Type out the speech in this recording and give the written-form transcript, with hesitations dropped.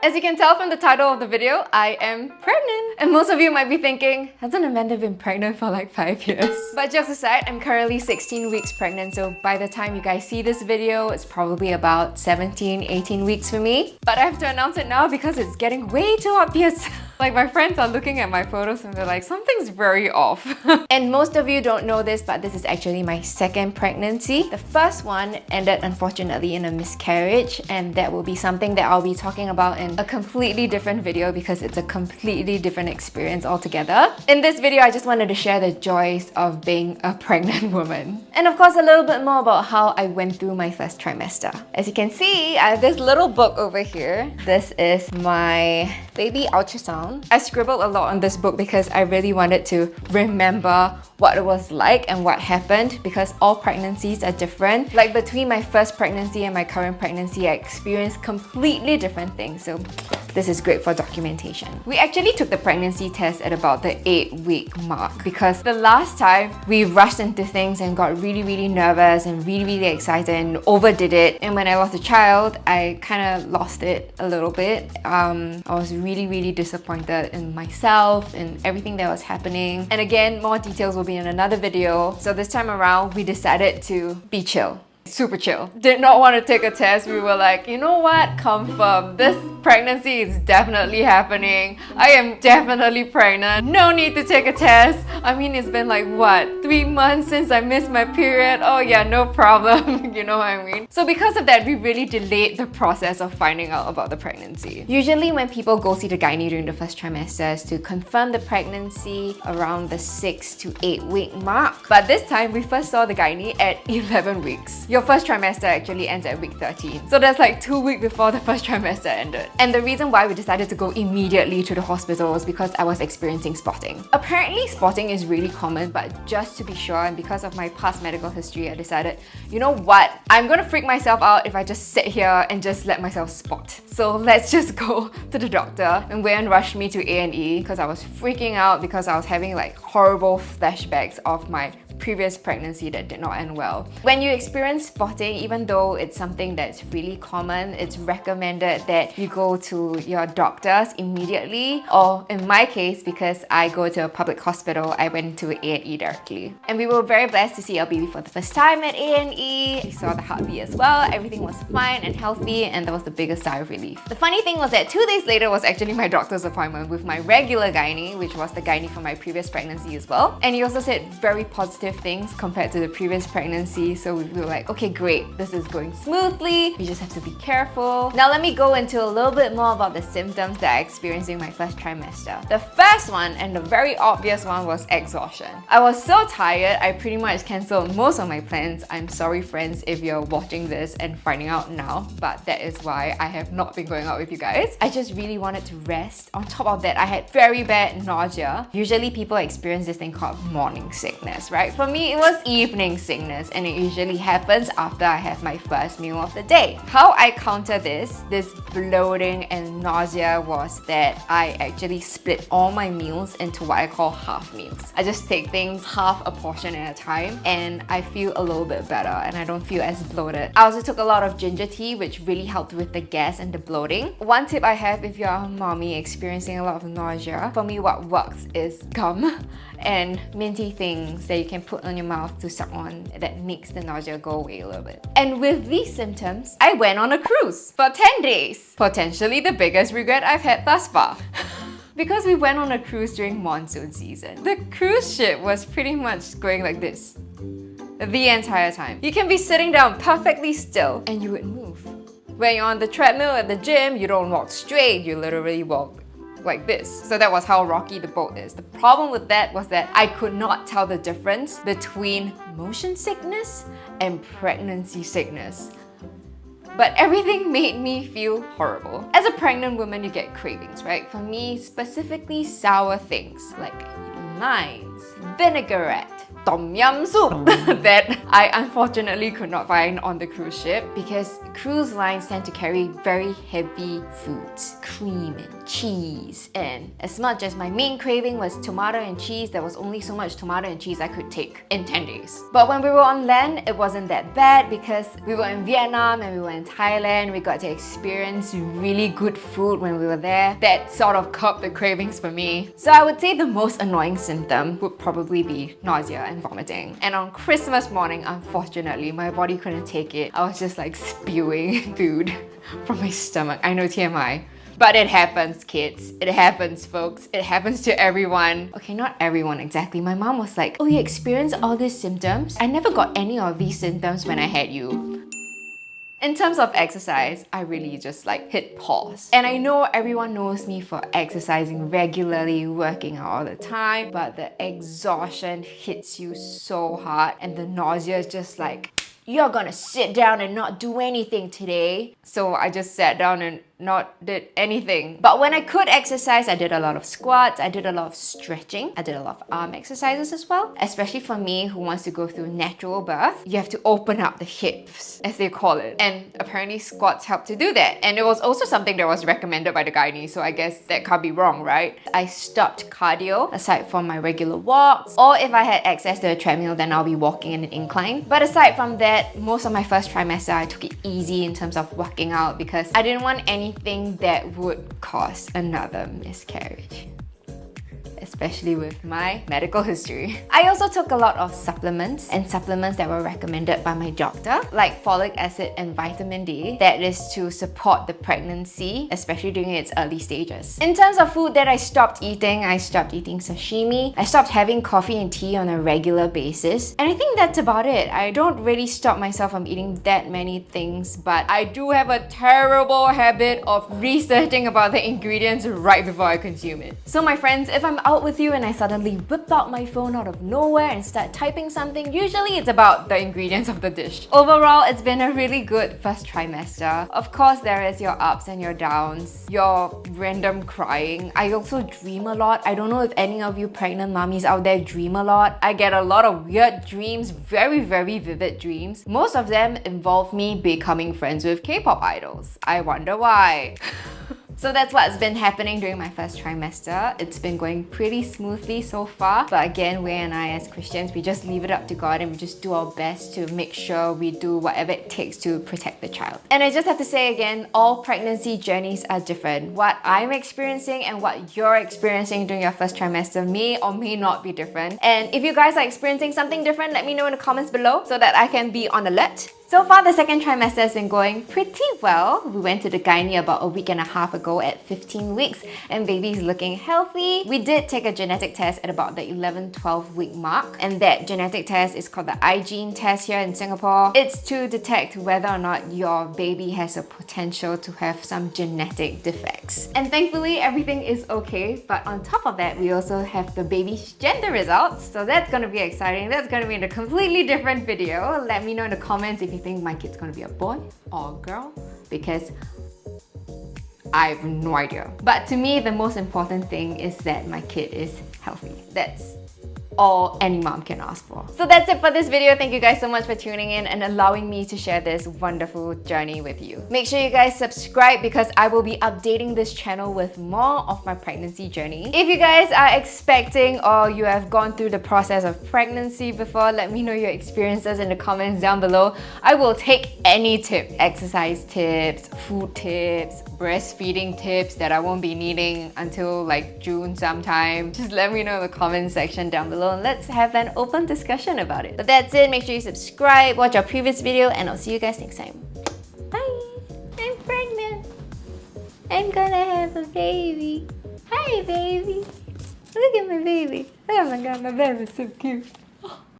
As you can tell from the title of the video, I am pregnant. And most of you might be thinking, hasn't Amanda been pregnant for like 5 years? But jokes aside, I'm currently 16 weeks pregnant, so by the time you guys see this video, it's probably about 17, 18 weeks for me. But I have to announce it now because it's getting way too obvious. Like my friends are looking at my photos and they're like, something's very off. And most of you don't know this, but this is actually my second pregnancy. The first one ended unfortunately in a miscarriage, and that will be something that I'll be talking about in a completely different video because it's a completely different experience altogether. In this video, I just wanted to share the joys of being a pregnant woman. And of course, a little bit more about how I went through my first trimester. As you can see, I have this little book over here. This is my baby ultrasound. I scribbled a lot on this book because I really wanted to remember what it was like and what happened, because all pregnancies are different. Like between my first pregnancy and my current pregnancy, I experienced completely different things. So this is great for documentation. We actually took the pregnancy test at about the 8-week mark because the last time we rushed into things and got really nervous and really excited and overdid it. And when I lost a child, I kind of lost it a little bit. I was really disappointed in myself and everything that was happening. And again, more details will be in another video. So this time around, we decided to be chill. Super chill. Did not want to take a test. We were like, you know what? Confirm. This pregnancy is definitely happening. I am definitely pregnant. No need to take a test. I mean, it's been like, what? 3 months since I missed my period? Oh yeah, no problem. You know what I mean? So because of that, we really delayed the process of finding out about the pregnancy. Usually when people go see the gynae during the first trimester is to confirm the pregnancy around the 6 to 8 week mark. But this time, we first saw the gynae at 11 weeks. Your first trimester actually ends at week 13. So that's like 2 weeks before the first trimester ended. And the reason why we decided to go immediately to the hospital was because I was experiencing spotting. Apparently spotting is really common, but just to be sure and because of my past medical history, I decided, you know what? I'm gonna freak myself out if I just sit here and just let myself spot. So let's just go to the doctor. And Wayan rushed me to A&E because I was freaking out because I was having like horrible flashbacks of my previous pregnancy that did not end well. When you experience spotting, even though it's something that's really common, it's recommended that you go to your doctors immediately, or in my case, because I go to a public hospital, I went to A&E directly. And we were very blessed to see our baby for the first time at A&E. We saw the heartbeat as well. Everything was fine and healthy, and that was the biggest sigh of relief. The funny thing was that 2 days later was actually my doctor's appointment with my regular gynae, which was the gynae for my previous pregnancy as well. And he also said very positive things compared to the previous pregnancy, so we were like, okay, great, this is going smoothly, we just have to be careful. Now let me go into a little bit more about the symptoms that I experienced in my first trimester. The first one, and the very obvious one, was exhaustion. I was so tired, I pretty much cancelled most of my plans. I'm sorry friends if you're watching this and finding out now, but that is why I have not been going out with you guys. I just really wanted to rest. On top of that, I had very bad nausea. Usually people experience this thing called morning sickness, right? For me, it was evening sickness, and it usually happens after I have my first meal of the day. How I counter this bloating and nausea was that I actually split all my meals into what I call half meals. I just take things half a portion at a time, and I feel a little bit better and I don't feel as bloated. I also took a lot of ginger tea, which really helped with the gas and the bloating. One tip I have if you're a mommy experiencing a lot of nausea, for me what works is gum and minty things that you can put on your mouth to suck on that makes the nausea go away a little bit. And with these symptoms, I went on a cruise for 10 days. Potentially the biggest regret I've had thus far. Because we went on a cruise during monsoon season. The cruise ship was pretty much going like this the entire time. You can be sitting down perfectly still and you would move. When you're on the treadmill at the gym, you don't walk straight, you literally walk like this. So that was how rocky the boat is. The problem with that was that I could not tell the difference between motion sickness and pregnancy sickness. But everything made me feel horrible. As a pregnant woman, you get cravings, right? For me, specifically sour things like limes, vinaigrette, tom yum soup that I unfortunately could not find on the cruise ship because cruise lines tend to carry very heavy foods, cream and cheese. And as much as my main craving was tomato and cheese, there was only so much tomato and cheese I could take in 10 days. But when we were on land, it wasn't that bad because we were in Vietnam and we were in Thailand. We got to experience really good food when we were there. That sort of curbed the cravings for me. So I would say the most annoying symptom would probably be nausea and vomiting. And on Christmas morning, unfortunately, my body couldn't take it. I was just like spewing food from my stomach. I know, TMI. But it happens, kids. It happens, folks. It happens to everyone. Okay, not everyone exactly. My mom was like, oh, you experienced all these symptoms? I never got any of these symptoms when I had you. In terms of exercise, I really just like hit pause. And I know everyone knows me for exercising regularly, working out all the time, but the exhaustion hits you so hard and the nausea is just like, you're gonna sit down and not do anything today. So I just sat down and not did anything. But when I could exercise, I did a lot of squats, I did a lot of stretching, I did a lot of arm exercises as well. Especially for me who wants to go through natural birth, you have to open up the hips, as they call it. And apparently squats help to do that. And it was also something that was recommended by the gynae, so I guess that can't be wrong, right? I stopped cardio aside from my regular walks, or if I had access to a treadmill, then I'll be walking in an incline. But aside from that, most of my first trimester, I took it easy in terms of working out because I didn't want anything that would cause another miscarriage, especially with my medical history. I also took a lot of supplements and supplements that were recommended by my doctor, like folic acid and vitamin D, that is to support the pregnancy, especially during its early stages. In terms of food that I stopped eating sashimi, I stopped having coffee and tea on a regular basis, and I think that's about it. I don't really stop myself from eating that many things, but I do have a terrible habit of researching about the ingredients right before I consume it. So my friends, if I'm out with you and I suddenly whip out my phone out of nowhere and start typing something, usually it's about the ingredients of the dish. Overall, it's been a really good first trimester. Of course, there is your ups and your downs, your random crying. I also dream a lot. I don't know if any of you pregnant mommies out there dream a lot. I get a lot of weird dreams, very, very vivid dreams. Most of them involve me becoming friends with K-pop idols. I wonder why. So that's what's been happening during my first trimester. It's been going pretty smoothly so far. But again, Wei and I as Christians, we just leave it up to God and we just do our best to make sure we do whatever it takes to protect the child. And I just have to say again, all pregnancy journeys are different. What I'm experiencing and what you're experiencing during your first trimester may or may not be different. And if you guys are experiencing something different, let me know in the comments below so that I can be on alert. So far, the second trimester has been going pretty well. We went to the gynae about a week and a half ago at 15 weeks and baby's looking healthy. We did take a genetic test at about the 11-12 week mark, and that genetic test is called the iGene test here in Singapore. It's to detect whether or not your baby has a potential to have some genetic defects. And thankfully, everything is okay. But on top of that, we also have the baby's gender results. So that's gonna be exciting. That's gonna be in a completely different video. Let me know in the comments if you think my kid's gonna be a boy or a girl, because I have no idea. But to me, the most important thing is that my kid is healthy. That's all any mom can ask for. So that's it for this video. Thank you guys so much for tuning in and allowing me to share this wonderful journey with you. Make sure you guys subscribe because I will be updating this channel with more of my pregnancy journey. If you guys are expecting or you have gone through the process of pregnancy before, let me know your experiences in the comments down below. I will take any tip, exercise tips, food tips, breastfeeding tips that I won't be needing until like June sometime. Just let me know in the comment section down below and let's have an open discussion about it. But that's it. Make sure you subscribe, watch our previous video, and I'll see you guys next time. Bye! I'm pregnant. I'm gonna have a baby. Hi, baby. Look at my baby. Oh my god, my baby's so cute.